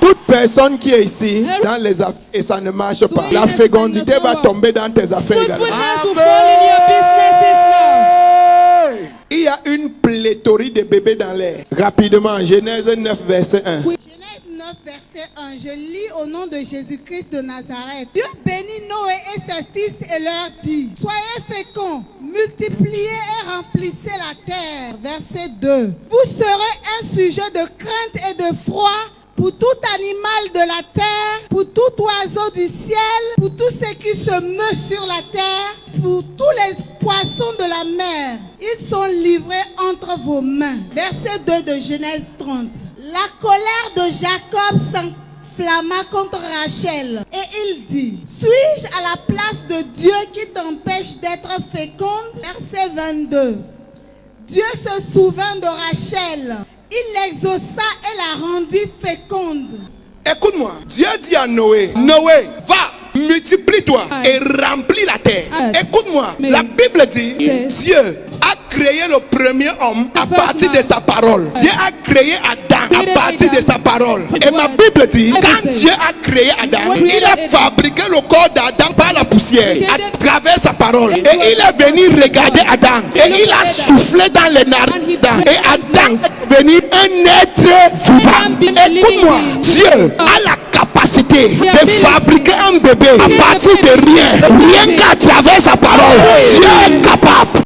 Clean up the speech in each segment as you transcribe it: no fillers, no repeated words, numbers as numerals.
Toute personne qui est ici dans les affaires et ça ne marche pas, la fécondité va tomber dans tes affaires également. Il y a une pléthorie de bébés dans l'air. Rapidement, Genèse 9, verset 1. Genèse 9, verset 1. Je lis au nom de Jésus-Christ de Nazareth. Dieu bénit Noé et ses fils et leur dit: soyez féconds, multipliez et remplissez la terre. Verset 2. Vous serez un sujet de crainte et de froid pour tout animal de la terre, pour tout oiseau du ciel, pour tout ce qui se meut sur la terre, pour tous les poissons de la mer. Ils sont livrés entre vos mains. Verset 2 de Genèse 30. La colère de Jacob s'enflamma contre Rachel et il dit: suis-je à la place de Dieu qui t'empêche d'être féconde? Verset 22. Dieu se souvint de Rachel. Il l'exauça et la rendit féconde. Écoute-moi, Dieu dit à Noé: Noé, va, multiplie-toi et remplis la terre. Écoute-moi, la Bible dit: Dieu a créé le premier homme à partir de sa parole. Dieu a créé Adam à partir de sa parole. Et ma Bible dit, quand Dieu a créé Adam, il a fabriqué le corps d'Adam par la poussière à travers sa parole. Et il est venu regarder Adam et il a soufflé dans les narines d'Adam. Et Adam est devenu un être vivant. Écoute-moi, Dieu a la capacité de fabriquer un bébé à partir de rien qu'à travers sa parole. Dieu est capable.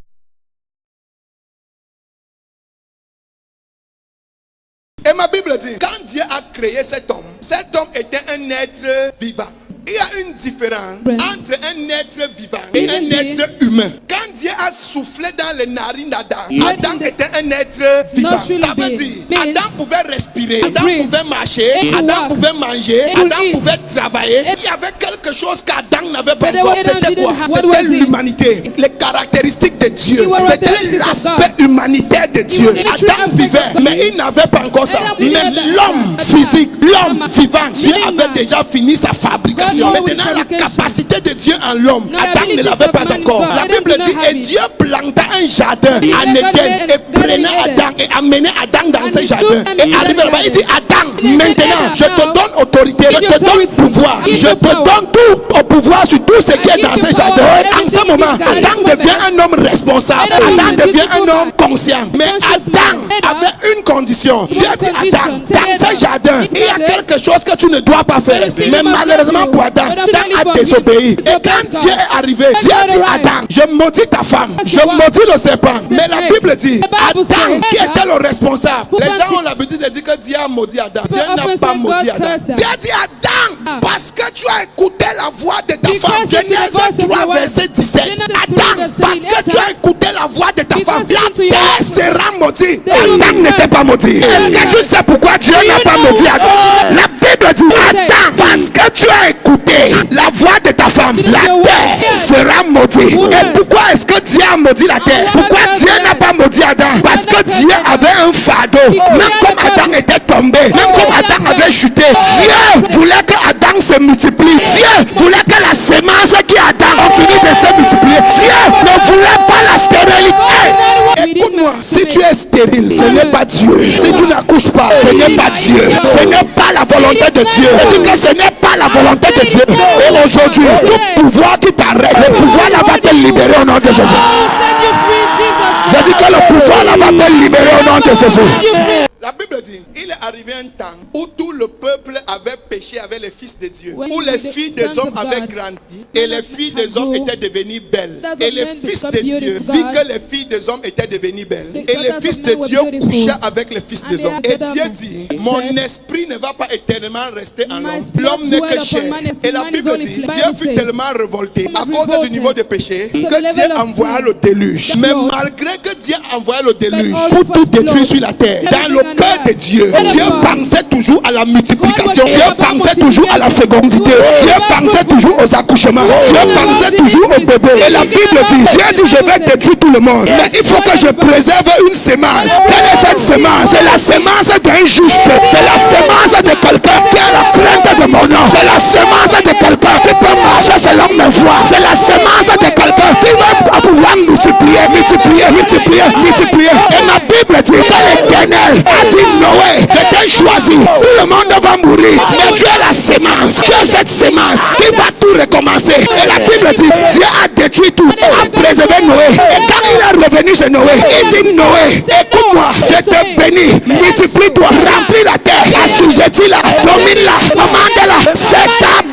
Et ma Bible dit, quand Dieu a créé cet homme était un être vivant. Il y a une différence entre un être vivant et un être humain. Quand Dieu a soufflé dans les narines d'Adam, Adam était un être vivant. Ça veut dire, Adam pouvait respirer, Adam pouvait marcher, Adam pouvait manger, Adam pouvait travailler. Il y avait quelque chose qu'Adam n'avait pas encore. C'était quoi? C'était l'humanité, les caractéristiques de Dieu. C'était l'aspect humanitaire de Dieu. Adam vivait, mais il n'avait pas encore ça. Mais l'homme physique, l'homme vivant, Dieu avait déjà fini sa fabrication. Maintenant, la capacité de Dieu en l'homme, Adam ne l'avait pas encore. La Bible dit, et Dieu planta un jardin en Éden et prenait Adam et amenait Adam dans ce jardin. Et arrivé là-bas, il dit: Adam, maintenant, je te donne autorité, je te donne pouvoir, je te donne tout au pouvoir sur tout ce qui est dans ce jardin. En ce moment, Adam devient un homme responsable, Adam devient un homme conscient. Mais Adam avait une condition. Dieu a dit: Adam, dans ce jardin, il y a quelque chose que tu ne dois pas faire. Mais malheureusement pour Adam a désobéi. Et quand Dieu est arrivé, Dieu a dit: Adam, je maudis ta femme, je maudis le serpent. Mais la Bible dit, Adam qui était le responsable. Les gens ont l'habitude de dire que Dieu a maudit Adam. Dieu n'a pas maudit Adam. Dieu a dit: Adam, parce que tu as écouté la voix de ta femme. Genèse 3 verset 17. Adam, parce que tu as écouté la voix de ta femme, la terre sera maudite. Adam n'était pas maudit. Est-ce que tu sais pourquoi Dieu n'a pas maudit Adam? La Bible dit: Adam, parce que tu as écouté la voix de ta femme, la terre sera maudite. Et pourquoi est-ce que Dieu a maudit la terre? Pourquoi Dieu n'a pas maudit Adam? Parce que Dieu avait un fardeau. Même comme Adam était tombé, même comme Adam avait chuté, Dieu voulait que Adam se multiplie. Dieu voulait que la sémence qui est Adam continue de se multiplier. Dieu ne voulait pas la stérilité. Écoute-moi, si tu es stérile, ce n'est pas Dieu. Si tu n'accouches pas, ce n'est pas Dieu. Ce n'est pas la volonté de Dieu. C'est que ce n'est pas la volonté de Dieu. Et aujourd'hui, tout pouvoir qui t'arrête, le pouvoir là va te libérer au nom de Jésus. J'ai dit que le pouvoir là va te libérer au nom de Jésus. La Bible dit, il est arrivé un temps où tout le peuple avait péché avec les fils de Dieu, où les filles des hommes avaient grandi et les filles des hommes étaient devenues belles. Et les fils de Dieu vit que les filles des hommes étaient devenues belles. Et les fils de Dieu couchaient avec les fils des hommes. Et Dieu dit, mon esprit ne va pas éternellement rester en l'homme. L'homme n'est que chair. Et la Bible dit, Dieu fut tellement révolté à cause du niveau de péché que Dieu envoya le déluge. Mais malgré que Dieu envoya le déluge pour tout détruire sur la terre, dans le cœur de Dieu, Dieu pensait toujours à la multiplication. Dieu pensait toujours à la fécondité. Dieu pensait toujours aux accouchements. Dieu pensait toujours au bébé. Et la Bible dit, Dieu dit, je vais détruire tout le monde, mais il faut que je préserve une sémence. Quelle est cette sémence? C'est la sémence d'un juste. C'est la sémence de quelqu'un qui a la crainte de mon nom. C'est la sémence de quelqu'un qui peut marcher selon mes voies. C'est la sémence de quelqu'un qui va pouvoir multiplier. Et ma Bible dit que l'Éternel a dit: Noé, je t'ai choisi. Tout le monde va va mourir. Mais tu es la sémence. Tu es cette sémence qui va tout recommencer. Et la Bible dit, Dieu a détruit tout, a préservé Noé. Et quand il est revenu chez Noé, il dit, Noé, écoute-moi, je te bénis, multiplie-toi, remplis la terre, assujettis-la, domine-la, commande-la, s'étape.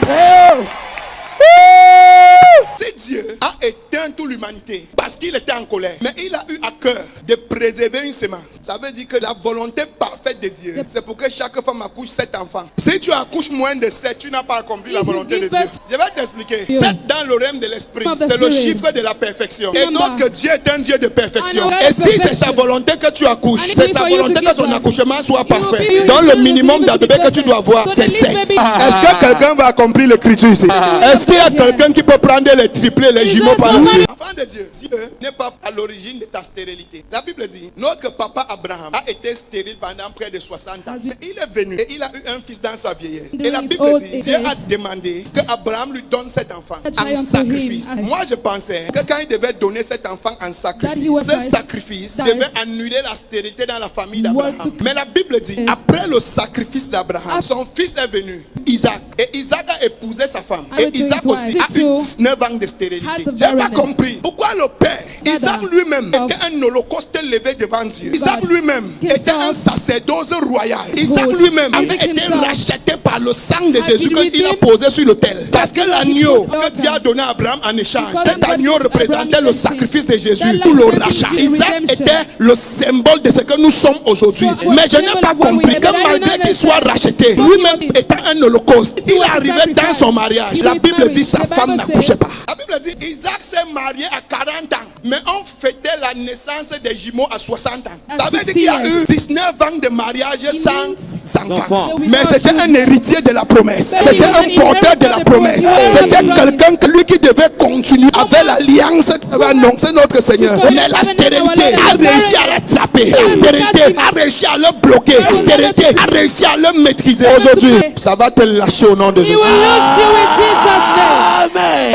Si Dieu a éteint toute l'humanité parce qu'il était en colère, mais il a eu à cœur de préserver une sémence, ça veut dire que la volonté parfaite de Dieu, c'est pour que chaque femme accouche 7 enfants. Si tu accouches moins de 7, tu n'as pas accompli la volonté de Dieu. Je vais t'expliquer. 7 dans le règne de l'esprit, c'est le chiffre de la perfection. Et notre Dieu est un Dieu de perfection. Et si c'est sa volonté que tu accouches, c'est sa volonté que son accouchement soit parfait. Donc le minimum d'un bébé que tu dois avoir, c'est 7. Est-ce que quelqu'un va accomplir l'écriture ici? Est-ce qu'il y a quelqu'un qui peut prendre les triplés, les jumeaux par la suite? Enfant de Dieu, Dieu n'est pas à l'origine de ta stérilité. La Bible dit, notre papa Abraham a été stérile pendant près de 60 ans. Mais il est venu et il a eu un fils dans sa vieillesse. Et la Bible dit, Dieu a demandé que Abraham lui donne cet enfant en sacrifice. Moi je pensais que quand il devait donner cet enfant en sacrifice, ce sacrifice devait annuler la stérilité dans la famille d'Abraham. Mais la Bible dit, après le sacrifice d'Abraham, son fils est venu, Isaac. Et Isaac a épousé sa femme. Et Isaac aussi a eu 19 ans de stérilité. Je n'ai pas compris pourquoi le père, Isaac lui-même, était un holocauste levé devant Dieu. Isaac lui-même était un sacerdoce royal. Isaac lui-même avait été racheté par le sang de Jésus qu'il a posé sur l'autel. Parce que l'agneau que Dieu a donné à Abraham en échange, cet agneau représentait le sacrifice de Jésus pour le rachat. Isaac était le symbole de ce que nous sommes aujourd'hui. Mais je n'ai pas compris que malgré qu'il soit racheté, lui-même étant un holocauste, il est arrivé dans son mariage. La Bible dit sa femme n'accouchait pas. La Bible dit Isaac s'est marié à 40 ans, mais on fêtait la naissance des jumeaux à 60 ans. Ça veut dire qu'il y a eu 19 ans de mariage sans enfants. Mais c'était un héritier de la promesse. C'était un porteur de la promesse. C'était quelqu'un qui devait continuer avec l'alliance annoncer notre Seigneur. Mais la stérilité a réussi à l'attraper. La stérilité a réussi à le bloquer. La stérilité a réussi à le maîtriser. Aujourd'hui, ça va te lâcher au nom de Jésus.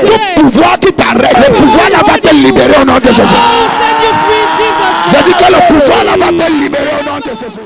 Le pouvoir qui t'arrête, le pouvoir là va te libérer au nom de Jésus. J'ai dit que le pouvoir là va te libérer au nom de Jésus.